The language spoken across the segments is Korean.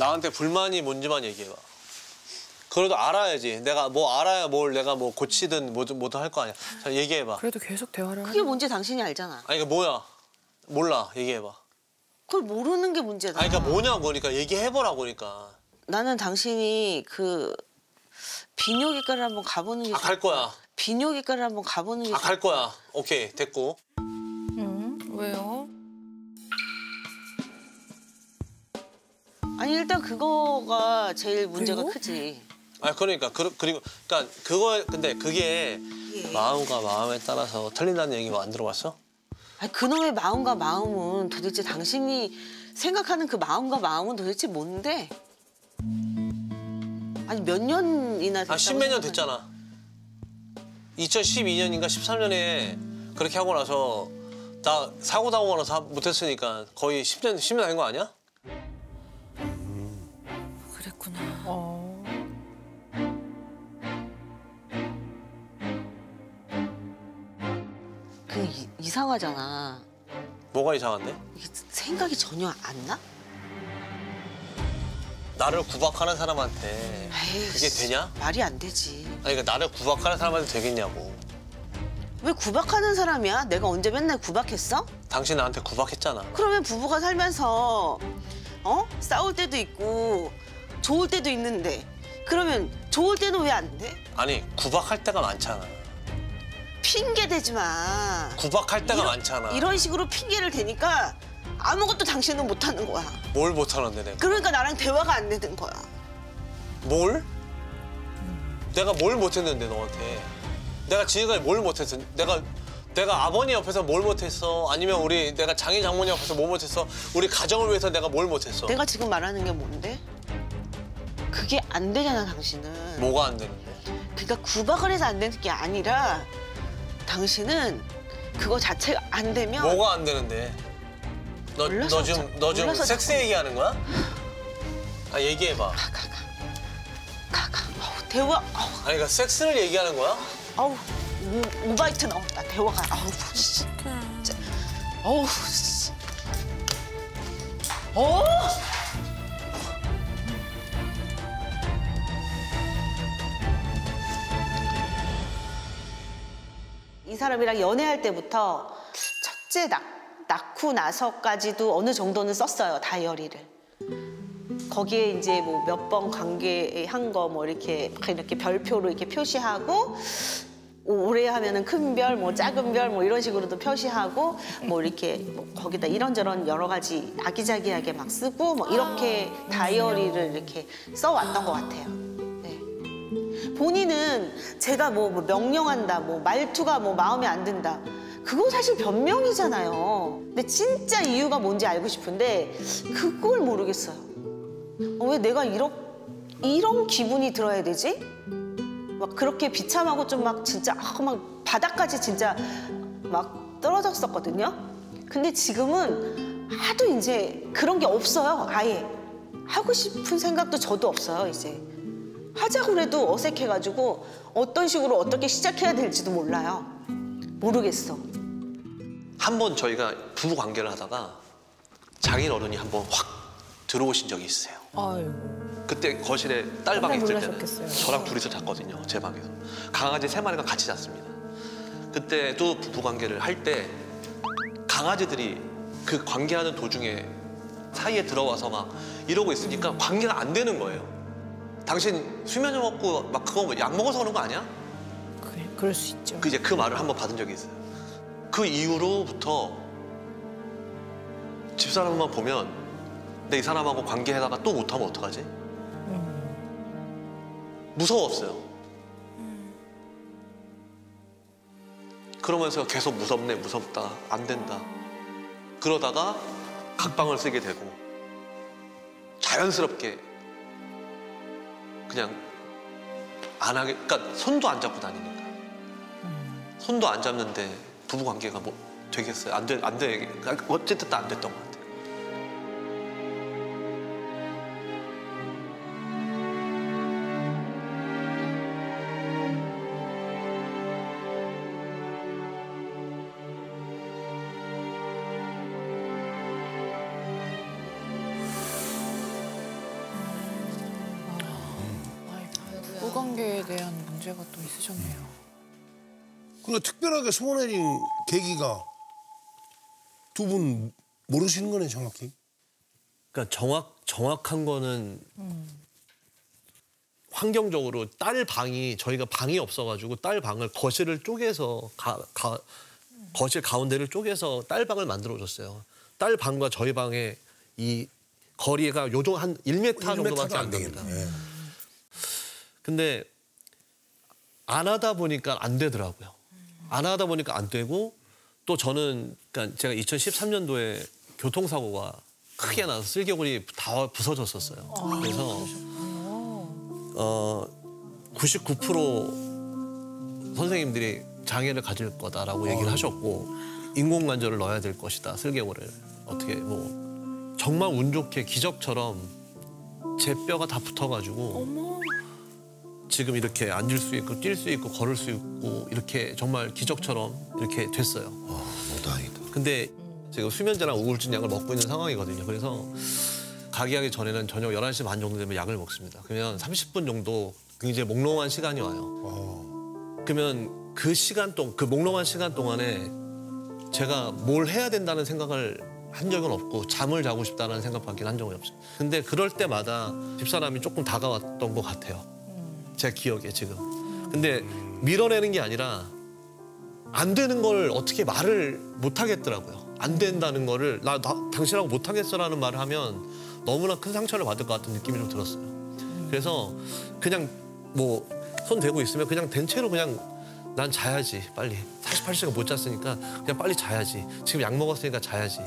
나한테 불만이 뭔지만 얘기해봐. 그래도 알아야지. 내가 뭐 알아야 뭘 내가 뭐 고치든 뭐든 할 거 아니야. 자, 얘기해봐. 그래도 계속 대화를 그게 뭔지 당신이 알잖아. 아니, 이거 뭐야? 몰라. 얘기해봐. 그걸 모르는 게 문제다. 아니, 그러니까 뭐냐고. 그러니까 얘기해보라고. 그러니까. 나는 당신이 그 비뇨기과를 한번 가보는 게 갈 거야. 비뇨기과를 한번 가보는 게 갈 거야. 오케이, 됐고. 왜요? 아니 일단 그거가 제일 문제가 그래요? 크지. 아, 그러니까 그리고 그러니까 그거 근데 그게 예. 마음과 마음에 따라서 틀린다는 얘기 안 들어봤어? 아니 그놈의 마음과 마음은 도대체 당신이 생각하는 그 마음과 마음은 도대체 뭔데? 아니 몇 년이나 됐다고 십몇 년 생각하는- 됐잖아. 2012년인가 13년에 그렇게 하고 나서 나 사고 나서 못했으니까 거의 10년 된 거 아니야? 그랬구나. 그 이상하잖아. 뭐가 이상한데? 이게 생각이 전혀 안 나? 나를 구박하는 사람한테 에이, 그게 되냐? 말이 안 되지. 아니 그러니까 나를 구박하는 사람한테 되겠냐고. 왜 구박하는 사람이야? 내가 언제 맨날 구박했어? 당신 나한테 구박했잖아. 그러면 부부가 살면서 싸울 때도 있고 좋을 때도 있는데 그러면 좋을 때는 왜 안 돼? 아니 구박할 때가 많잖아. 핑계 대지 마. 구박할 때가 많잖아. 이런 식으로 핑계를 대니까 아무것도 당신은 못하는 거야. 뭘 못하는데 내가. 그러니까 나랑 대화가 안 되는 거야. 뭘? 내가 뭘 못했는데 너한테. 내가 지금까지 뭘 못했어. 내가 아버님 옆에서 뭘 못했어. 아니면 내가 장인 장모님 옆에서 뭘 못했어. 우리 가정을 위해서 내가 뭘 못했어. 내가 지금 말하는 게 뭔데? 그게 안 되잖아 당신은. 뭐가 안 되는데? 그러니까 구박을 해서 안 되는 게 아니라 당신은 그거 자체가 안 되면 뭐가 안 되는데? 너 지금 몰라서 섹스 자꾸- 얘기하는 거야? 아 얘기해봐. 가. 대화. 아니 그러니까 섹스를 얘기하는 거야? 아우 오바이트 나왔다. 대화가. 아우 진짜. 어우 씨. 이 사람이랑 연애할 때부터 첫째 낳고 나서까지도 어느 정도는 썼어요, 다이어리를. 거기에 이제 뭐 몇 번 관계한 거 뭐 이렇게 별표로 이렇게 표시하고 오래 하면은 큰 별, 뭐 작은 별, 뭐 이런 식으로도 표시하고 뭐 이렇게 뭐 거기다 이런저런 여러 가지 아기자기하게 막 쓰고 뭐 이렇게 다이어리를 이렇게 써왔던 것 같아요. 네. 본인은 제가 뭐 명령한다, 뭐 말투가 뭐 마음에 안 든다. 그거 사실 변명이잖아요. 근데 진짜 이유가 뭔지 알고 싶은데 그걸 모르겠어요. 왜 내가 이런 기분이 들어야 되지? 막 그렇게 비참하고 좀 막 진짜 막 바닥까지 진짜 막 떨어졌었거든요. 근데 지금은 하도 이제 그런 게 없어요. 아예 하고 싶은 생각도 저도 없어요. 이제 하자고 해도 어색해가지고 어떤 식으로 어떻게 시작해야 될지도 몰라요. 모르겠어. 한 번 저희가 부부 관계를 하다가 장인 어른이 한 번 확 들어오신 적이 있어요. 아이고. 그때 거실에 딸방에 있을 때는 놀라셨겠어요. 저랑 둘이서 잤거든요. 제 방에서. 강아지 3마리가 같이 잤습니다. 그때도 부부 관계를 할 때 강아지들이 그 관계하는 도중에 사이에 들어와서 막 이러고 있으니까 관계가 안 되는 거예요. 당신 수면 좀 먹고 막 그거 약 먹어서 그런 거 아니야? 그래, 그럴 수 있죠. 이제 그 말을 한 번 받은 적이 있어요. 그 이후로부터 집사람만 보면 내 이 사람하고 관계하다가 또 못하면 어떡하지? 무서웠어요. 그러면서 계속 무섭네, 무섭다, 안 된다. 그러다가 각방을 쓰게 되고 자연스럽게 그냥 안 하게, 그러니까 손도 안 잡고 다니니까. 손도 안 잡는데 부부 관계가 뭐 되겠어요? 안 돼. 어쨌든 안 됐던 것 같아요. 부부관계에 대한 문제가 또 있으셨네요. 그러니까 특별하게 소원해진 계기가 두 분 모르시는 거네 정확히. 그러니까 정확한 거는 환경적으로 딸 방이 저희가 방이 없어가지고 딸 방을 거실을 쪼개서 거실 가운데를 쪼개서 딸 방을 만들어줬어요. 딸 방과 저희 방의 이 거리가 요정 한 1m 정도밖에 안 됩니다. 되겠네. 근데 안 하다 보니까 안 되더라고요. 안 하다 보니까 안 되고 또 저는 그러니까 제가 2013년도에 교통사고가 크게 나서 쓸개골이 다 부서졌었어요. 그래서 99% 선생님들이 장애를 가질 거다라고 얘기를 하셨고 인공관절을 넣어야 될 것이다. 쓸개골을 어떻게 뭐 정말 운 좋게 기적처럼 제 뼈가 다 붙어가지고 지금 이렇게 앉을 수 있고 뛸 수 있고 걸을 수 있고 이렇게 정말 기적처럼 이렇게 됐어요. 너무 다행이다. 근데 지금 수면제랑 우울증 약을 먹고 있는 상황이거든요. 그래서 가기 하기 전에는 저녁 11시 반 정도 되면 약을 먹습니다. 그러면 30분 정도 굉장히 몽롱한 시간이 와요. 그러면 그 시간 동안, 그 몽롱한 시간 동안에 제가 뭘 해야 된다는 생각을 한 적은 없고 잠을 자고 싶다는 생각밖에 한 적은 없어요. 근데 그럴 때마다 집사람이 조금 다가왔던 것 같아요. 제 기억에 지금. 근데 밀어내는 게 아니라 안 되는 걸 어떻게 말을 못 하겠더라고요. 안 된다는 거를 나 당신하고 못 하겠어라는 말을 하면 너무나 큰 상처를 받을 것 같은 느낌이 좀 들었어요. 그래서 그냥 뭐 손 대고 있으면 그냥 된 채로 그냥 난 자야지 빨리 48시간 못 잤으니까 그냥 빨리 자야지 지금 약 먹었으니까 자야지.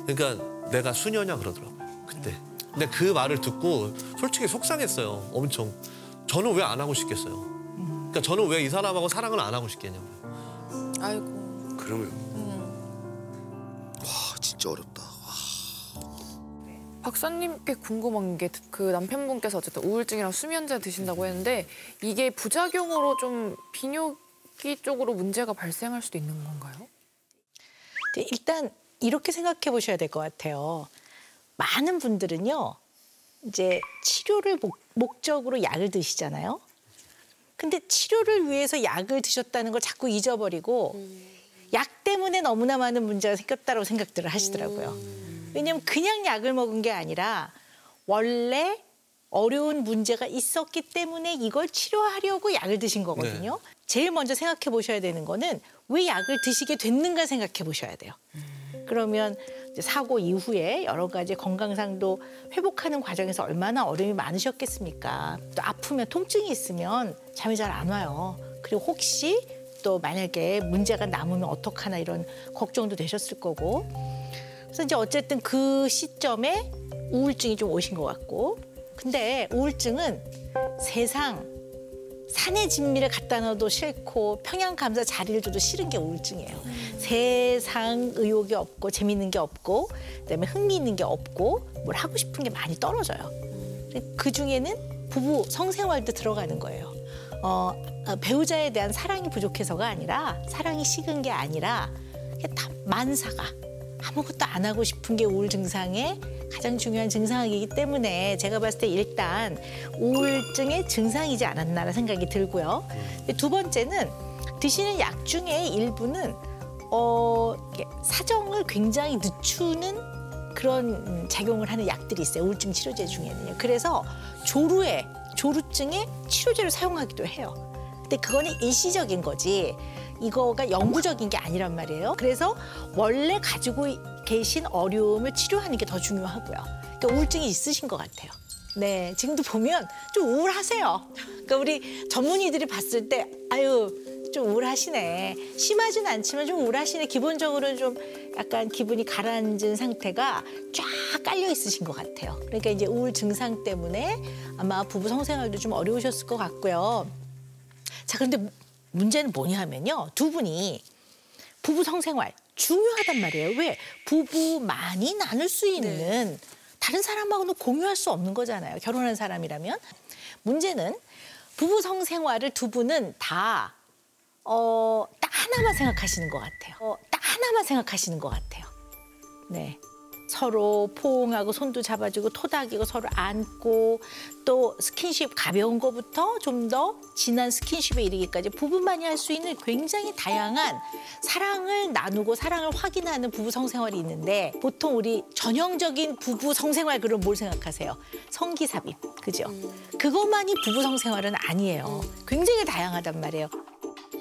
그러니까 내가 수녀냐 그러더라고요 그때. 근데 그 말을 듣고 솔직히 속상했어요. 엄청. 저는 왜 안 하고 싶겠어요. 그러니까 저는 왜 이 사람하고 사랑을 안 하고 싶겠냐고요. 아이고. 그러면 와 진짜 어렵다. 박사님께 궁금한 게 그 남편분께서 어쨌든 우울증이랑 수면제 드신다고 했는데 이게 부작용으로 좀 비뇨기 쪽으로 문제가 발생할 수도 있는 건가요? 네, 일단 이렇게 생각해 보셔야 될 것 같아요. 많은 분들은요, 이제 치료를 목적으로 약을 드시잖아요. 근데 치료를 위해서 약을 드셨다는 걸 자꾸 잊어버리고 약 때문에 너무나 많은 문제가 생겼다고 생각들을 하시더라고요. 왜냐하면 그냥 약을 먹은 게 아니라 원래 어려운 문제가 있었기 때문에 이걸 치료하려고 약을 드신 거거든요. 제일 먼저 생각해 보셔야 되는 거는 왜 약을 드시게 됐는가 생각해 보셔야 돼요. 그러면 이제 사고 이후에 여러 가지 건강상도 회복하는 과정에서 얼마나 어려움이 많으셨겠습니까? 또 아프면 통증이 있으면 잠이 잘 안 와요. 그리고 혹시 또 만약에 문제가 남으면 어떡하나 이런 걱정도 되셨을 거고. 그래서 이제 어쨌든 그 시점에 우울증이 좀 오신 것 같고. 근데 우울증은 세상 산의 진미를 갖다 놔도 싫고 평양 감자 자리를 줘도 싫은 게 우울증이에요. 세상 의욕이 없고 재밌는 게 없고 그다음에 흥미 있는 게 없고 뭘 하고 싶은 게 많이 떨어져요. 그중에는 부부 성생활도 들어가는 거예요. 배우자에 대한 사랑이 부족해서가 아니라 사랑이 식은 게 아니라 다 만사가 아무것도 안 하고 싶은 게 우울 증상의 가장 중요한 증상이기 때문에 제가 봤을 때 일단 우울증의 증상이지 않았나라는 생각이 들고요. 두 번째는 드시는 약 중에 일부는 사정을 굉장히 늦추는 그런 작용을 하는 약들이 있어요. 우울증 치료제 중에는요. 그래서 조루증에 치료제를 사용하기도 해요. 근데 그거는 일시적인 거지. 이거가 영구적인 게 아니란 말이에요. 그래서 원래 가지고 계신 어려움을 치료하는 게 더 중요하고요. 그러니까 우울증이 있으신 것 같아요. 네, 지금도 보면 좀 우울하세요. 그러니까 우리 전문의들이 봤을 때 아유 좀 우울하시네. 심하진 않지만 좀 우울하시네. 기본적으로는 좀 약간 기분이 가라앉은 상태가 쫙 깔려 있으신 것 같아요. 그러니까 이제 우울 증상 때문에 아마 부부 성생활도 좀 어려우셨을 것 같고요. 자, 그런데 문제는 뭐냐 하면요. 두 분이 부부 성생활 중요하단 말이에요. 왜? 부부만이 나눌 수 있는 다른 사람하고는 공유할 수 없는 거잖아요. 결혼한 사람이라면. 문제는 부부 성생활을 두 분은 다 딱 하나만 생각하시는 것 같아요. 딱 하나만 생각하시는 것 같아요. 네. 서로 포옹하고 손도 잡아주고 토닥이고 서로 안고 또 스킨십 가벼운 거부터 좀 더 진한 스킨십에 이르기까지 부부만이 할 수 있는 굉장히 다양한 사랑을 나누고 사랑을 확인하는 부부 성생활이 있는데 보통 우리 전형적인 부부 성생활 그럼 뭘 생각하세요? 성기삽입, 그죠? 그것만이 부부 성생활은 아니에요. 굉장히 다양하단 말이에요.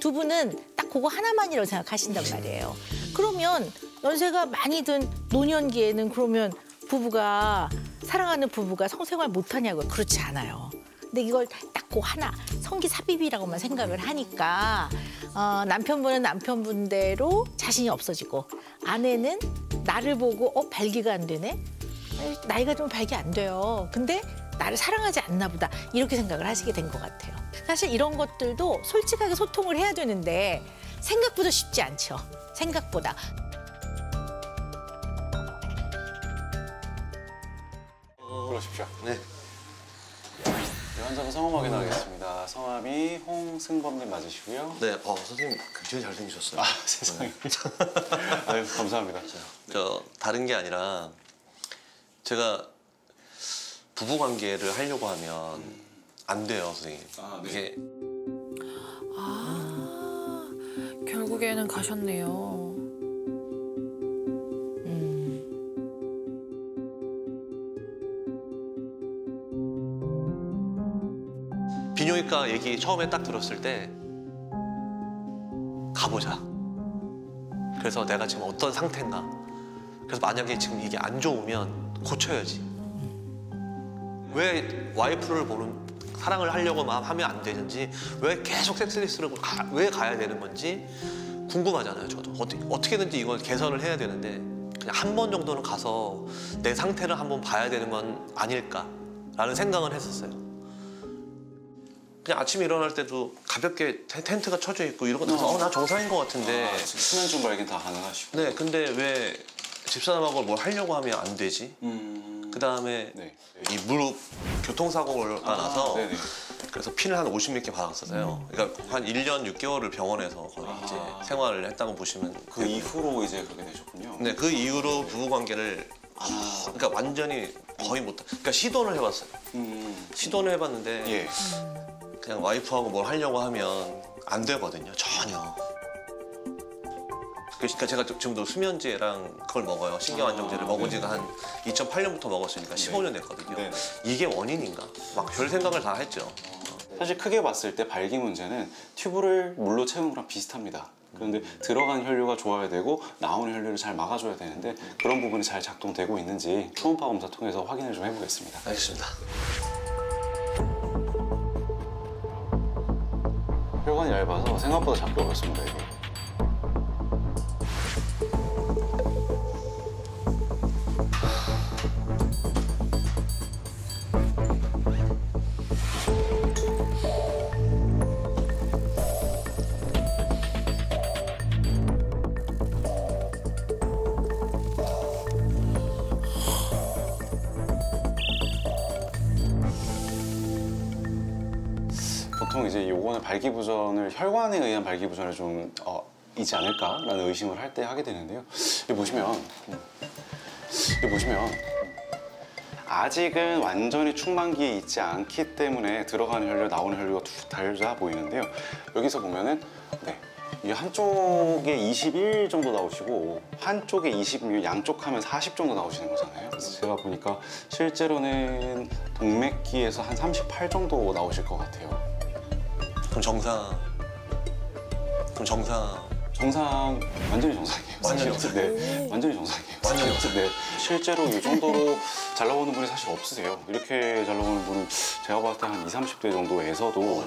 두 분은 딱 그거 하나만이라고 생각하신단 말이에요. 그러면 연세가 많이 든 노년기에는 그러면 부부가 사랑하는 부부가 성생활 못하냐고요? 그렇지 않아요. 근데 이걸 딱 그 하나 성기삽입이라고만 생각을 하니까 남편분은 남편분대로 자신이 없어지고 아내는 나를 보고 발기가 안 되네? 나이가 좀 발기 안 돼요. 근데 나를 사랑하지 않나 보다 이렇게 생각을 하시게 된 것 같아요. 사실 이런 것들도 솔직하게 소통을 해야 되는데 생각보다 쉽지 않죠. 생각보다. 그러십시오. 네. 네, 환자분 성함 확인하겠습니다. 성함이 홍승범님 맞으시고요. 네, 선생님 굉장히 잘생기셨어요. 아, 세상에. 아유, 감사합니다. 저 다른 게 아니라 제가 부부 관계를 하려고 하면 안 돼요, 선생님. 아, 네. 이게 결국에는 가셨네요. 비뇨기과 얘기 처음에 딱 들었을 때 가보자. 그래서 내가 지금 어떤 상태인가. 그래서 만약에 지금 이게 안 좋으면 고쳐야지. 왜 와이프를 사랑을 하려고 하면 안 되는지, 왜 계속 섹스리스를 왜 가야 되는 건지 궁금하잖아요, 저도. 어떻게든지 이걸 개선을 해야 되는데 그냥 한 번 정도는 가서 내 상태를 한번 봐야 되는 건 아닐까라는 생각을 했었어요. 그냥 아침에 일어날 때도 가볍게 텐트가 쳐져 있고 이러고 나서 나 정상인 것 같은데. 수면 좀 발견 다 가능하시고. 네, 근데 왜 집사람하고 뭘 하려고 하면 안 되지? 그 다음에 네. 이 무릎 교통사고가 나서 네네. 그래서 피를 한 50몇 개 받았었어요. 그러니까 한 1년 6개월을 병원에서 거의 이제 생활을 했다고 보시면 그 이후로 이제 그렇게 되셨군요. 네, 그 이후로 부부 관계를 그러니까 완전히 거의 못. 그러니까 시도를 해봤어요. 시도를 해봤는데 예. 그냥 와이프하고 뭘 하려고 하면 안 되거든요, 전혀. 그러니까 제가 지금도 수면제랑 그걸 먹어요. 신경안정제를 먹은 지가 한 2008년부터 먹었으니까 15년 됐거든요. 네. 이게 원인인가? 막 별 생각을 다 했죠. 사실 크게 봤을 때 발기 문제는 튜브를 물로 채우는 거랑 비슷합니다. 그런데 들어간 혈류가 좋아야 되고 나오는 혈류를 잘 막아줘야 되는데 그런 부분이 잘 작동되고 있는지 초음파 검사 통해서 확인을 좀 해보겠습니다. 알겠습니다. 혈관이 얇아서 생각보다 잡기 어렵습니다, 이게. 보통 이제 요거는 발기부전을 혈관에 의한 발기부전을 좀 있지 않을까라는 의심을 할 때 하게 되는데요. 여기 보시면 아직은 완전히 충만기에 있지 않기 때문에 들어가는 혈류, 나오는 혈류가 툭 달라 보이는데요. 여기서 보면은 이 한쪽에 21 정도 나오시고 한쪽에 26, 양쪽 하면 40 정도 나오시는 거잖아요. 그래서 제가 보니까 실제로는 동맥기에서 한 38 정도 나오실 것 같아요. 그럼 정상. 정상 완전히 정상이에요. 완전히 사실. 네, 완전히 정상이에요. 완전히 네, 실제로 이 정도로 잘 나오는 분이 사실 없으세요. 이렇게 잘 나오는 분은 제가 봤을 때 한 20, 30대 정도에서도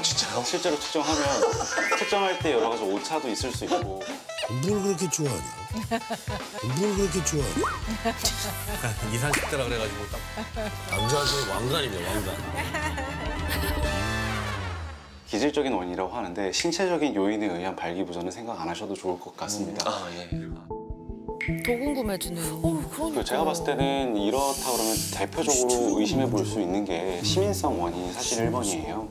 진짜요? 실제로 측정할 때 여러 가지 오차도 있을 수 있고. 뭘 그렇게 좋아하냐? 뭘 그렇게 좋아하냐? 20, 30대라 그래가지고 딱. 남자한테 왕관이네, 왕관. 기질적인 원인이라고 하는데 신체적인 요인에 의한 발기부전은 생각 안 하셔도 좋을 것 같습니다. 예. 더 궁금해지네요. 그러니까. 제가 봤을 때는 이렇다 그러면 대표적으로 의심해 볼 수 있는 게 시민성 원인이 사실 1번이에요.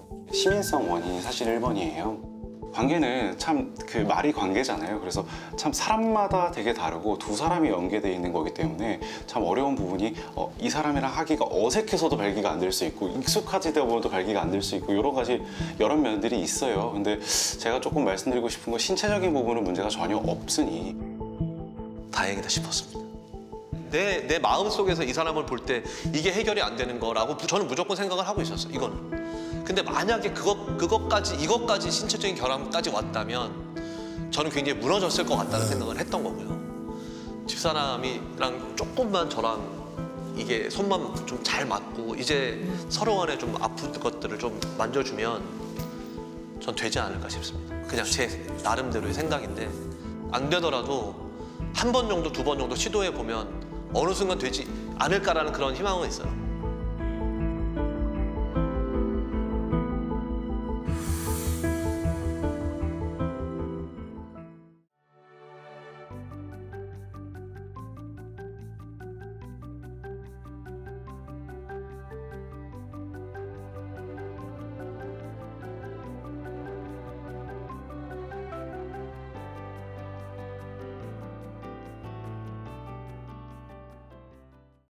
관계는 참 그 말이 관계잖아요. 그래서 참 사람마다 되게 다르고 두 사람이 연계되어 있는 거기 때문에 참 어려운 부분이 이 사람이랑 하기가 어색해서도 발기가 안 될 수 있고 익숙하지다 보면도 발기가 안 될 수 있고 여러 가지 여러 면들이 있어요. 근데 제가 조금 말씀드리고 싶은 건 신체적인 부분은 문제가 전혀 없으니 다행이다 싶었습니다. 내 마음 속에서 이 사람을 볼 때 이게 해결이 안 되는 거라고 저는 무조건 생각을 하고 있었어요. 이거는. 근데 만약에 이것까지 신체적인 결함까지 왔다면 저는 굉장히 무너졌을 것 같다는 생각을 했던 거고요. 집사람이랑 조금만 저랑 이게 손만 좀 잘 맞고 이제 서로 간에 좀 아픈 것들을 좀 만져주면 전 되지 않을까 싶습니다. 그냥 제 나름대로의 생각인데 안 되더라도 한 번 정도, 두 번 정도 시도해 보면 어느 순간 되지 않을까라는 그런 희망은 있어요.